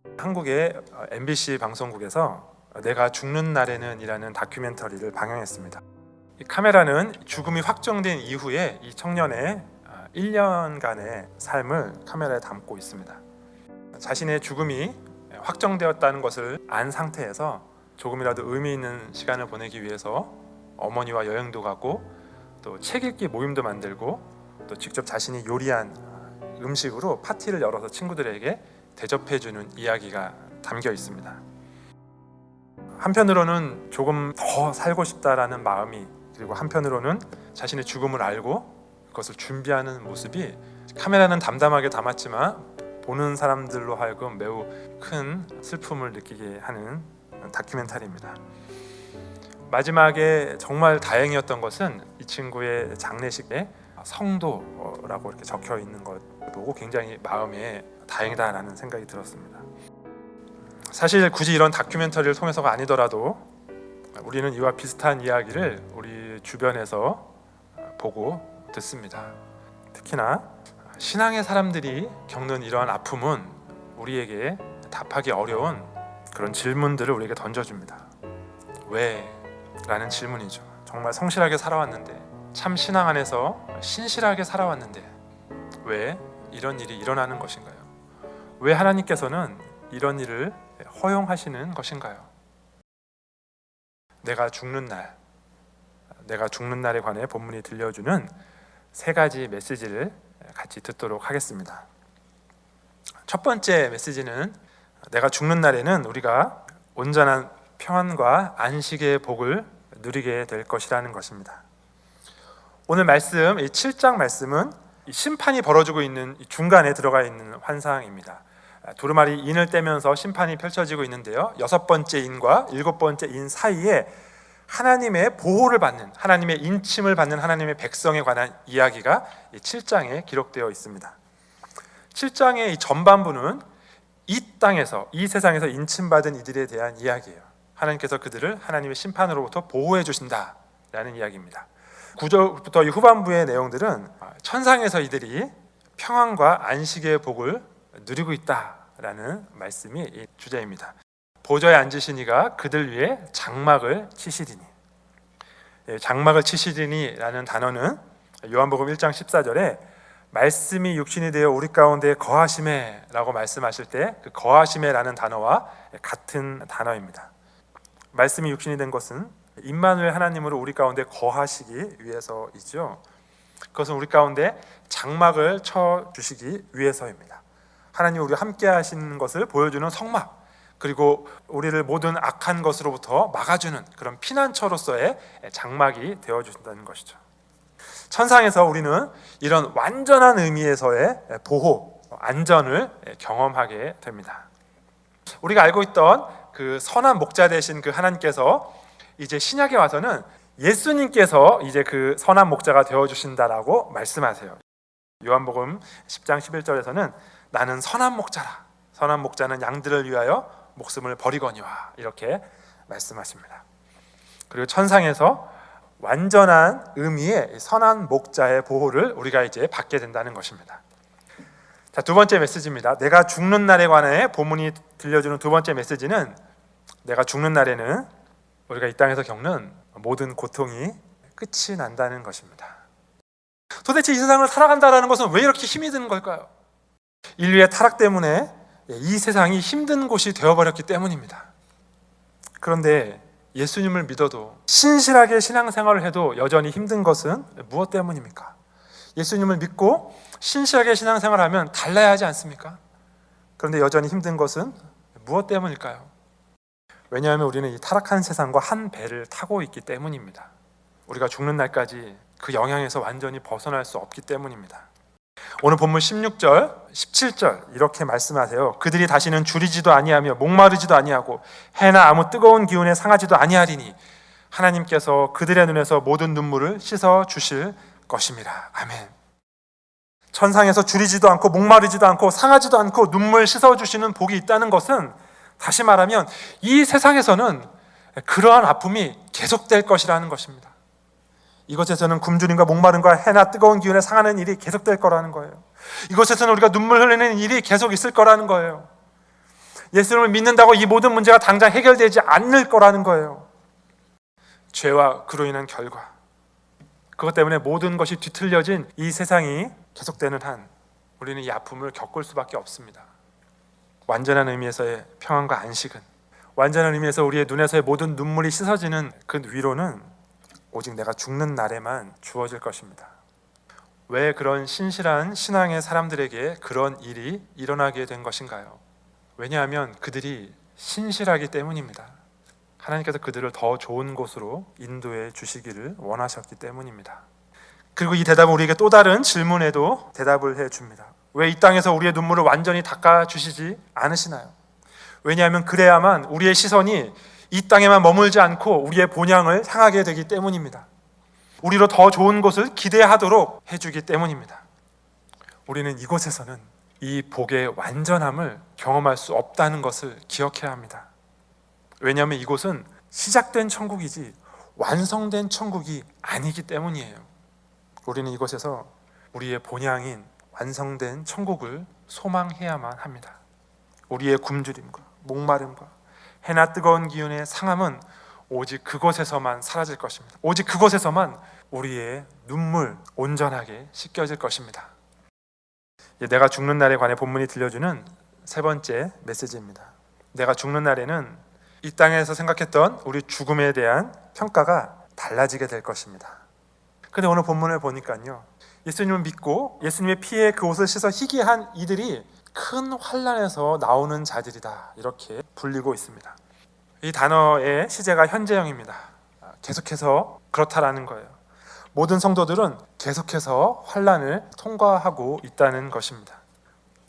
한국의 MBC 방송국에서 내가 죽는 날에는 이라는 다큐멘터리를 방영했습니다. 이 카메라는 죽음이 확정된 이후에 이 청년의 1년간의 삶을 카메라에 담고 있습니다. 자신의 죽음이 확정되었다는 것을 안 상태에서 조금이라도 의미 있는 시간을 보내기 위해서 어머니와 여행도 가고 또 책 읽기 모임도 만들고 또 직접 자신이 요리한 음식으로 파티를 열어서 친구들에게 대접해주는 이야기가 담겨 있습니다. 한편으로는 조금 더 살고 싶다라는 마음이, 그리고 한편으로는 자신의 죽음을 알고 그것을 준비하는 모습이 카메라는 담담하게 담았지만 보는 사람들로 하여금 매우 큰 슬픔을 느끼게 하는 다큐멘터리입니다. 마지막에 정말 다행이었던 것은 이 친구의 장례식에 성도라고 이렇게 적혀 있는 것 보고 굉장히 마음에 다행이다라는 생각이 들었습니다. 사실 굳이 이런 다큐멘터리를 통해서가 아니더라도 우리는 이와 비슷한 이야기를 우리 주변에서 보고 듣습니다. 특히나 신앙의 사람들이 겪는 이러한 아픔은 우리에게 답하기 어려운 그런 질문들을 우리에게 던져줍니다. 왜? 라는 질문이죠. 정말 성실하게 살아왔는데, 참 신앙 안에서 신실하게 살아왔는데 왜 이런 일이 일어나는 것인가요? 왜 하나님께서는 이런 일을 허용하시는 것인가요? 내가 죽는 날에 관해 본문이 들려주는 세 가지 메시지를 같이 듣도록 하겠습니다. 첫 번째 메시지는 내가 죽는 날에는 우리가 온전한 평안과 안식의 복을 누리게 될 것이라는 것입니다. 오늘 말씀, 이 7장 말씀은 심판이 벌어지고 있는 중간에 들어가 있는 환상입니다. 두루마리 인을 떼면서 심판이 펼쳐지고 있는데요, 6번째 인과 7번째 인 사이에 하나님의 보호를 받는, 하나님의 인침을 받는 하나님의 백성에 관한 이야기가 7장에 기록되어 있습니다. 7장의 이 전반부는 이 땅에서, 이 세상에서 인침받은 이들에 대한 이야기예요. 하나님께서 그들을 하나님의 심판으로부터 보호해 주신다라는 이야기입니다. 9절부터 이 후반부의 내용들은 천상에서 이들이 평안과 안식의 복을 누리고 있다라는 말씀이 이 주제입니다. 보좌에 앉으신 이가 그들 위해 장막을 치시리니, 장막을 치시리니라는 단어는 요한복음 1장 14절에 말씀이 육신이 되어 우리 가운데 거하심에 라고 말씀하실 때 그 거하심에라는 단어와 같은 단어입니다. 말씀이 육신이 된 것은 임마누엘 하나님으로 우리 가운데 거하시기 위해서이죠. 그것은 우리 가운데 장막을 쳐주시기 위해서입니다. 하나님이 우리와 함께 하시는 것을 보여주는 성막, 그리고 우리를 모든 악한 것으로부터 막아주는 그런 피난처로서의 장막이 되어주신다는 것이죠. 천상에서 우리는 이런 완전한 의미에서의 보호, 안전을 경험하게 됩니다. 우리가 알고 있던 그 선한 목자 되신 그 하나님께서 이제 신약에 와서는 예수님께서 이제 그 선한 목자가 되어주신다라고 말씀하세요. 요한복음 10장 11절에서는 나는 선한 목자라, 선한 목자는 양들을 위하여 목숨을 버리거니와, 이렇게 말씀하십니다. 그리고 천상에서 완전한 의미의 선한 목자의 보호를 우리가 이제 받게 된다는 것입니다. 자, 두 번째 메시지입니다. 내가 죽는 날에 관해 본문이 들려주는 두 번째 메시지는, 내가 죽는 날에는 우리가 이 땅에서 겪는 모든 고통이 끝이 난다는 것입니다. 도대체 이 세상을 살아간다는 것은 왜 이렇게 힘이 드는 걸까요? 인류의 타락 때문에 이 세상이 힘든 곳이 되어버렸기 때문입니다. 그런데 예수님을 믿어도, 신실하게 신앙생활을 해도 여전히 힘든 것은 무엇 때문입니까? 예수님을 믿고 신실하게 신앙생활을 하면 달라야 하지 않습니까? 그런데 여전히 힘든 것은 무엇 때문일까요? 왜냐하면 우리는 이 타락한 세상과 한 배를 타고 있기 때문입니다. 우리가 죽는 날까지 그 영향에서 완전히 벗어날 수 없기 때문입니다. 오늘 본문 16절, 17절 이렇게 말씀하세요. 그들이 다시는 줄이지도 아니하며 목마르지도 아니하고 해나 아무 뜨거운 기운에 상하지도 아니하리니 하나님께서 그들의 눈에서 모든 눈물을 씻어 주실 것임이라. 아멘. 천상에서 줄이지도 않고 목마르지도 않고 상하지도 않고 눈물 씻어 주시는 복이 있다는 것은, 다시 말하면 이 세상에서는 그러한 아픔이 계속될 것이라는 것입니다. 이곳에서는 굶주림과 목마름과 해나 뜨거운 기운에 상하는 일이 계속될 거라는 거예요. 이곳에서는 우리가 눈물 흘리는 일이 계속 있을 거라는 거예요. 예수님을 믿는다고 이 모든 문제가 당장 해결되지 않을 거라는 거예요. 죄와 그로 인한 결과, 그것 때문에 모든 것이 뒤틀려진 이 세상이 계속되는 한 우리는 이 아픔을 겪을 수밖에 없습니다. 완전한 의미에서의 평안과 안식은, 완전한 의미에서 우리의 눈에서의 모든 눈물이 씻어지는 그 위로는 오직 내가 죽는 날에만 주어질 것입니다. 왜 그런 신실한 신앙의 사람들에게 그런 일이 일어나게 된 것인가요? 왜냐하면 그들이 신실하기 때문입니다. 하나님께서 그들을 더 좋은 곳으로 인도해 주시기를 원하셨기 때문입니다. 그리고 이 대답은 우리에게 또 다른 질문에도 대답을 해줍니다. 왜 이 땅에서 우리의 눈물을 완전히 닦아주시지 않으시나요? 왜냐하면 그래야만 우리의 시선이 이 땅에만 머물지 않고 우리의 본향을 향하게 되기 때문입니다. 우리로 더 좋은 곳을 기대하도록 해주기 때문입니다. 우리는 이곳에서는 이 복의 완전함을 경험할 수 없다는 것을 기억해야 합니다. 왜냐하면 이곳은 시작된 천국이지 완성된 천국이 아니기 때문이에요. 우리는 이곳에서 우리의 본향인 완성된 천국을 소망해야만 합니다. 우리의 굶주림과 목마름과 해나 뜨거운 기운의 상함은 오직 그곳에서만 사라질 것입니다. 오직 그곳에서만 우리의 눈물 온전하게 씻겨질 것입니다. 내가 죽는 날에 관해 본문이 들려주는 세 번째 메시지입니다. 내가 죽는 날에는 이 땅에서 생각했던 우리 죽음에 대한 평가가 달라지게 될 것입니다. 근데 오늘 본문을 보니까요, 예수님을 믿고 예수님의 피에 그 옷을 씻어 희게 한 이들이 큰 환난에서 나오는 자들이다, 이렇게 불리고 있습니다. 이 단어의 시제가 현재형입니다. 계속해서 그렇다라는 거예요. 모든 성도들은 계속해서 환난을 통과하고 있다는 것입니다.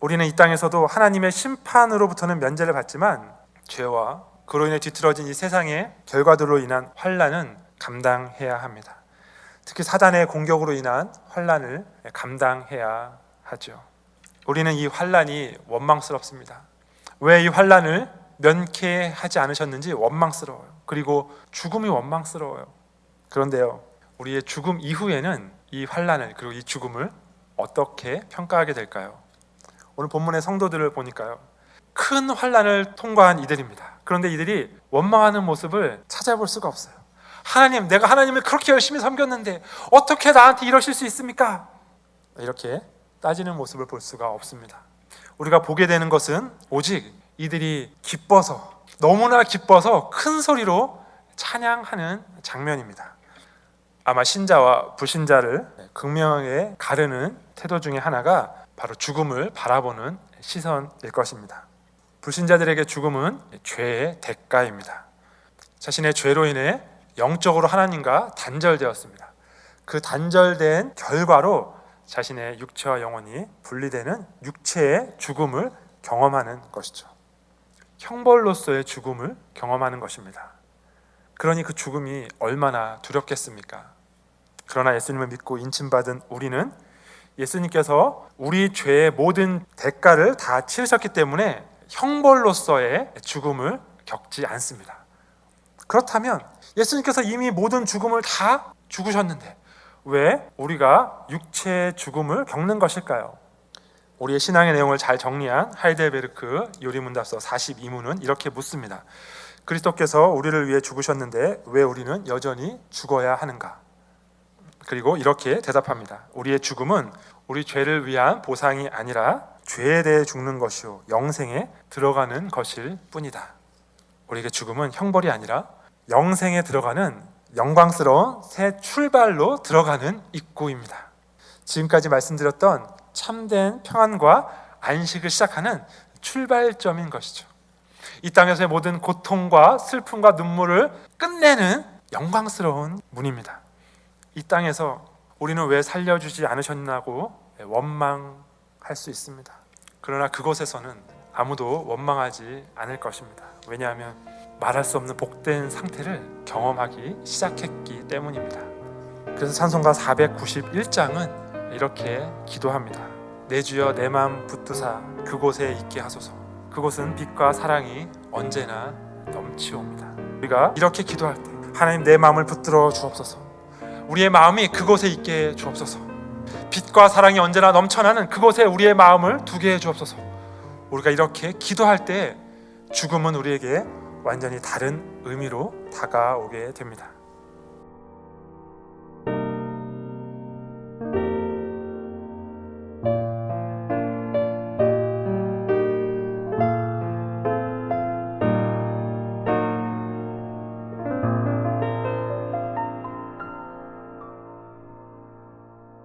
우리는 이 땅에서도 하나님의 심판으로부터는 면제를 받지만 죄와 그로 인해 뒤틀어진 이 세상의 결과들로 인한 환난은 감당해야 합니다. 특히 사단의 공격으로 인한 환난을 감당해야 하죠. 우리는 이 환난이 원망스럽습니다. 왜 이 환난을 면케하지 않으셨는지 원망스러워요. 그리고 죽음이 원망스러워요. 그런데요, 우리의 죽음 이후에는 이 환난을, 그리고 이 죽음을 어떻게 평가하게 될까요? 오늘 본문의 성도들을 보니까요, 큰 환난을 통과한 이들입니다. 그런데 이들이 원망하는 모습을 찾아볼 수가 없어요. 하나님, 내가 하나님을 그렇게 열심히 섬겼는데 어떻게 나한테 이러실 수 있습니까? 이렇게 따지는 모습을 볼 수가 없습니다. 우리가 보게 되는 것은 오직 이들이 기뻐서, 너무나 기뻐서 큰 소리로 찬양하는 장면입니다. 아마 신자와 불신자를 극명하게 가르는 태도 중에 하나가 바로 죽음을 바라보는 시선일 것입니다. 불신자들에게 죽음은 죄의 대가입니다. 자신의 죄로 인해 영적으로 하나님과 단절되었습니다. 그 단절된 결과로 자신의 육체와 영혼이 분리되는 육체의 죽음을 경험하는 것이죠. 형벌로서의 죽음을 경험하는 것입니다. 그러니 그 죽음이 얼마나 두렵겠습니까? 그러나 예수님을 믿고 인침받은 우리는 예수님께서 우리 죄의 모든 대가를 다 치르셨기 때문에 형벌로서의 죽음을 겪지 않습니다. 그렇다면 예수님께서 이미 모든 죽음을 다 죽으셨는데 왜 우리가 육체의 죽음을 겪는 것일까요? 우리의 신앙의 내용을 잘 정리한 하이델베르크 요리문답서 42문은 이렇게 묻습니다. 그리스도께서 우리를 위해 죽으셨는데 왜 우리는 여전히 죽어야 하는가? 그리고 이렇게 대답합니다. 우리의 죽음은 우리 죄를 위한 보상이 아니라 죄에 대해 죽는 것이요 영생에 들어가는 것일 뿐이다. 우리에게 죽음은 형벌이 아니라 영생에 들어가는 영광스러운 새 출발로 들어가는 입구입니다. 지금까지 말씀드렸던 참된 평안과 안식을 시작하는 출발점인 것이죠. 이 땅에서의 모든 고통과 슬픔과 눈물을 끝내는 영광스러운 문입니다. 이 땅에서 우리는 왜 살려주지 않으셨나고 원망할 수 있습니다. 그러나 그곳에서는 아무도 원망하지 않을 것입니다. 왜냐하면 말할 수 없는 복된 상태를 경험하기 시작했기 때문입니다. 그래서 찬송가 491장은 이렇게 기도합니다. 내 주여 내 마음 붙드사 그곳에 있게 하소서. 그곳은 빛과 사랑이 언제나 넘치옵니다. 우리가 이렇게 기도할 때 하나님 내 마음을 붙들어 주옵소서. 우리의 마음이 그곳에 있게 주옵소서. 빛과 사랑이 언제나 넘쳐나는 그곳에 우리의 마음을 두게 해 주옵소서. 우리가 이렇게 기도할 때 죽음은 우리에게 완전히 다른 의미로 다가오게 됩니다.